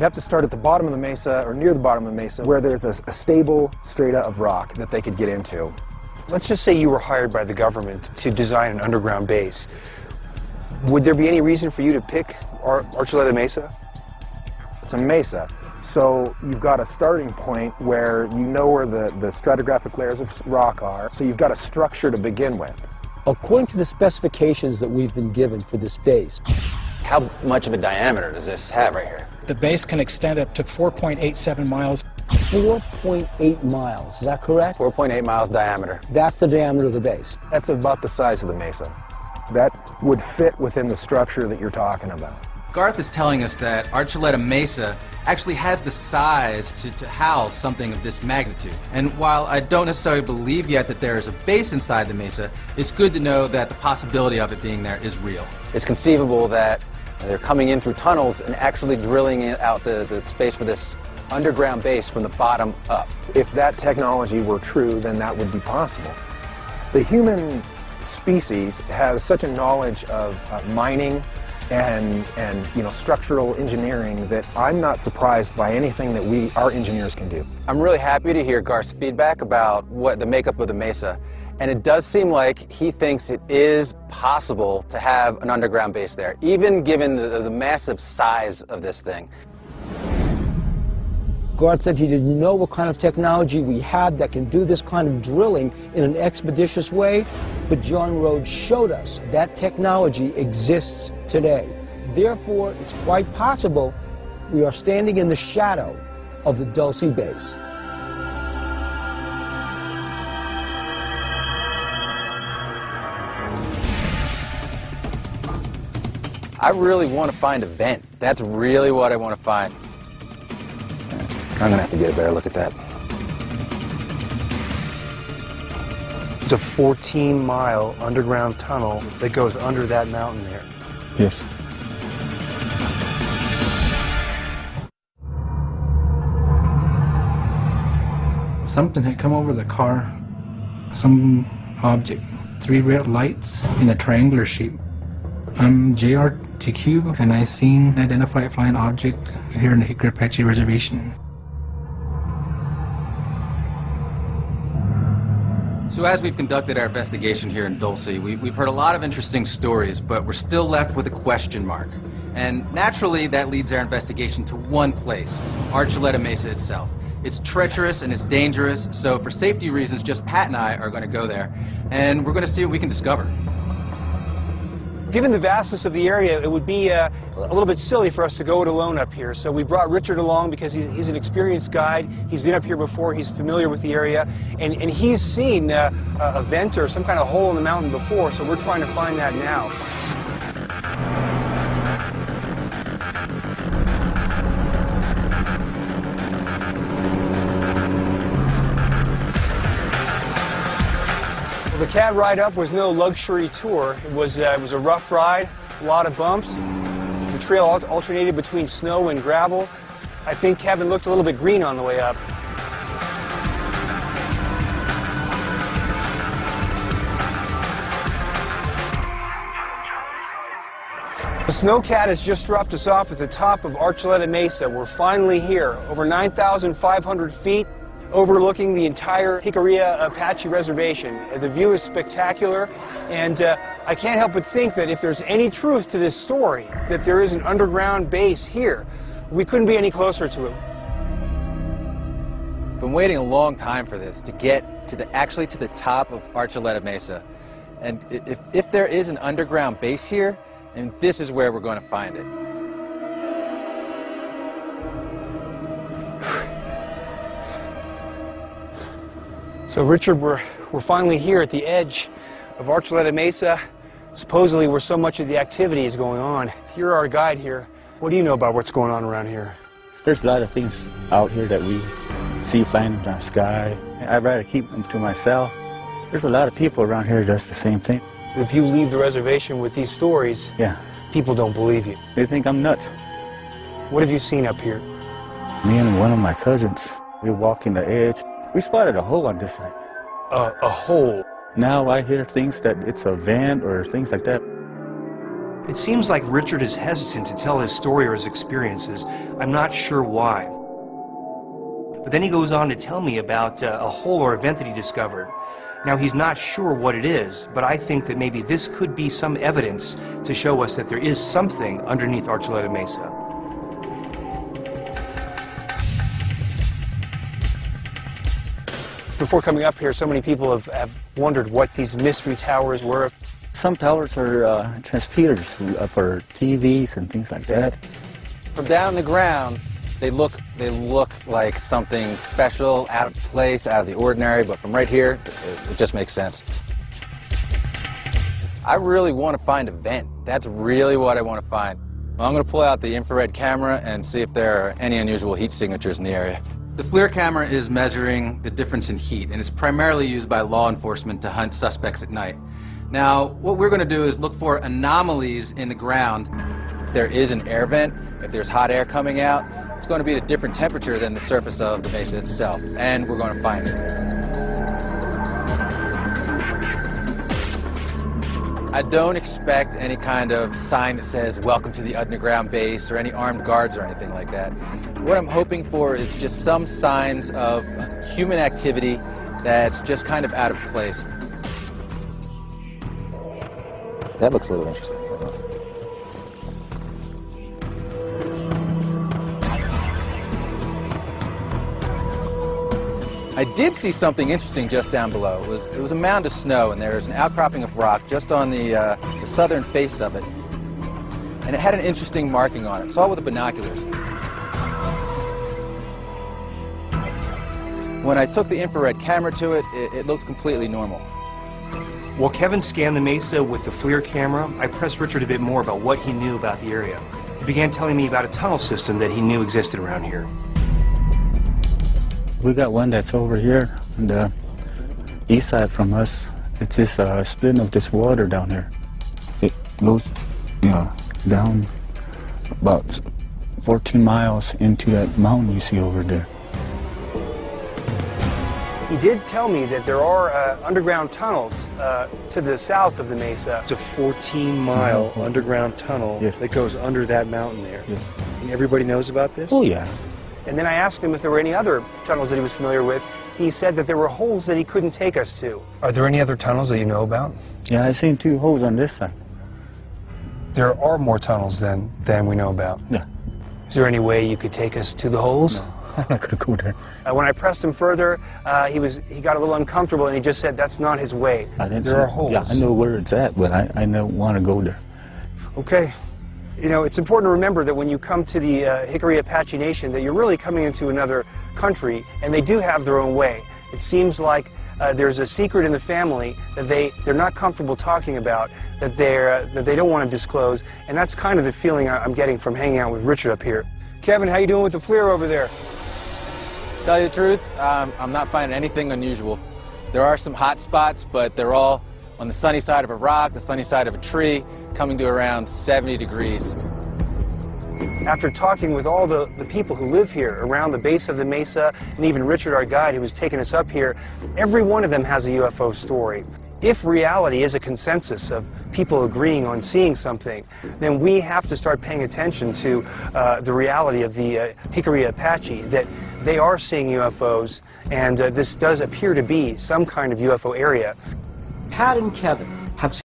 They'd have to start at the bottom of the mesa, or near the bottom of the mesa, where there's a stable strata of rock that they could get into. Let's just say you were hired by the government to design an underground base. Would there be any reason for you to pick Archuleta Mesa? It's a mesa, so you've got a starting point where you know where the stratigraphic layers of rock are, so you've got a structure to begin with. According to the specifications that we've been given for this base. How much of a diameter does this have right here? The base can extend up to 4.87 miles. 4.8 miles, is that correct? 4.8 miles diameter. That's the diameter of the base. That's about the size of the mesa. That would fit within the structure that you're talking about. Garth is telling us that Archuleta Mesa actually has the size to house something of this magnitude. And while I don't necessarily believe yet that there is a base inside the mesa, it's good to know that the possibility of it being there is real. It's conceivable that they're coming in through tunnels and actually drilling out the space for this underground base from the bottom up. If that technology were true, then that would be possible. The human species has such a knowledge of mining and structural engineering that I'm not surprised by anything that our engineers can do. I'm really happy to hear Garth's feedback about what the makeup of the mesa, and it does seem like he thinks it is possible to have an underground base there, even given the massive size of this thing. Garth said he didn't know what kind of technology we had that can do this kind of drilling in an expeditious way, but John Rhodes showed us that technology exists today. Therefore, it's quite possible we are standing in the shadow of the Dulce base. I really want to find a vent. That's really what I want to find. I'm going to have to get a better look at that. It's a 14-mile underground tunnel that goes under that mountain there. Yes. Something had come over the car, some object, 3 red lights in a triangular shape. I'm JRTQ, and I seen an identified flying object here in the Hickory Apache Reservation. So as we've conducted our investigation here in Dulce, we've heard a lot of interesting stories, but we're still left with a question mark. And naturally, that leads our investigation to one place, Archuleta Mesa itself. It's treacherous and it's dangerous, so for safety reasons, just Pat and I are going to go there, and we're going to see what we can discover. Given the vastness of the area, it would be a little bit silly for us to go it alone up here. So we brought Richard along because he's an experienced guide. He's been up here before. He's familiar with the area. And he's seen a vent or some kind of hole in the mountain before, so we're trying to find that now. The cab ride up was no luxury tour. It was a rough ride, a lot of bumps. The trail alternated between snow and gravel. I think Kevin looked a little bit green on the way up. The snowcat has just dropped us off at the top of Archuleta Mesa. We're finally here, over 9,500 feet. Overlooking the entire Hickory Apache Reservation. The view is spectacular, and I can't help but think that if there's any truth to this story, that there is an underground base here, we couldn't be any closer to it. Been waiting a long time for this, to get to the top of Archuleta Mesa. And if there is an underground base here, and this is where we're going to find it. So Richard, we're finally here at the edge of Archuleta Mesa, supposedly where so much of the activity is going on. You're our guide here. What do you know about what's going on around here? There's a lot of things out here that we see flying in the sky. I'd rather keep them to myself. There's a lot of people around here that's the same thing. If you leave the reservation with these stories, yeah, people don't believe you. They think I'm nuts. What have you seen up here? Me and one of my cousins, we walk in the edge. We spotted a hole on this side. A hole? Now I hear things that it's a van or things like that. It seems like Richard is hesitant to tell his story or his experiences. I'm not sure why. But then he goes on to tell me about a hole or event that he discovered. Now, he's not sure what it is, but I think that maybe this could be some evidence to show us that there is something underneath Archuleta Mesa. Before coming up here, so many people have wondered what these mystery towers were. Some towers are transmitters for TVs and things like that. From down the ground, they look like something special, out of place, out of the ordinary, but from right here, it just makes sense. I really want to find a vent. That's really what I want to find. Well, I'm going to pull out the infrared camera and see if there are any unusual heat signatures in the area. The FLIR camera is measuring the difference in heat, and it's primarily used by law enforcement to hunt suspects at night. Now, what we're going to do is look for anomalies in the ground. If there is an air vent, if there's hot air coming out, it's going to be at a different temperature than the surface of the mesa itself, and we're going to find it. I don't expect any kind of sign that says, "Welcome to the underground base," or any armed guards or anything like that. What I'm hoping for is just some signs of human activity that's just kind of out of place. That looks a little interesting. I did see something interesting just down below. It was a mound of snow, and there's an outcropping of rock just on the southern face of it. And it had an interesting marking on it. Saw it with the binoculars. When I took the infrared camera to it, it looked completely normal. While Kevin scanned the mesa with the FLIR camera, I pressed Richard a bit more about what he knew about the area. He began telling me about a tunnel system that he knew existed around here. We got one that's over here on the east side from us. It's just a splitting of this water down here. It goes, down about 14 miles into that mountain you see over there. He did tell me that there are underground tunnels to the south of the mesa. It's a 14-mile underground tunnel that goes under that mountain there. Yes. And everybody knows about this? Oh, yeah. And then I asked him if there were any other tunnels that he was familiar with. He said that there were holes that he couldn't take us to. Are there any other tunnels that you know about? Yeah, I seen 2 holes on this side. There are more tunnels than we know about. Yeah. Is there any way you could take us to the holes? No, I'm not going to go there. When I pressed him further, he got a little uncomfortable, and he just said that's not his way. There are holes. Yeah, I know where it's at, but I don't want to go there. Okay. You know, it's important to remember that when you come to the Hickory Apache Nation, that you're really coming into another country, and they do have their own way. It seems like there's a secret in the family that they're not comfortable talking about, that they don't want to disclose, and that's kind of the feeling I'm getting from hanging out with Richard up here. Kevin, how you doing with the FLIR over there? Tell you the truth, I'm not finding anything unusual. There are some hot spots, but they're all on the sunny side of a rock, the sunny side of a tree, coming to around 70 degrees. After talking with all the people who live here around the base of the mesa, and even Richard, our guide, who was taking us up here, every one of them has a UFO story. If reality is a consensus of people agreeing on seeing something, then we have to start paying attention to the reality of the Hickory Apache, that they are seeing UFOs, and this does appear to be some kind of UFO area. Pat and Kevin have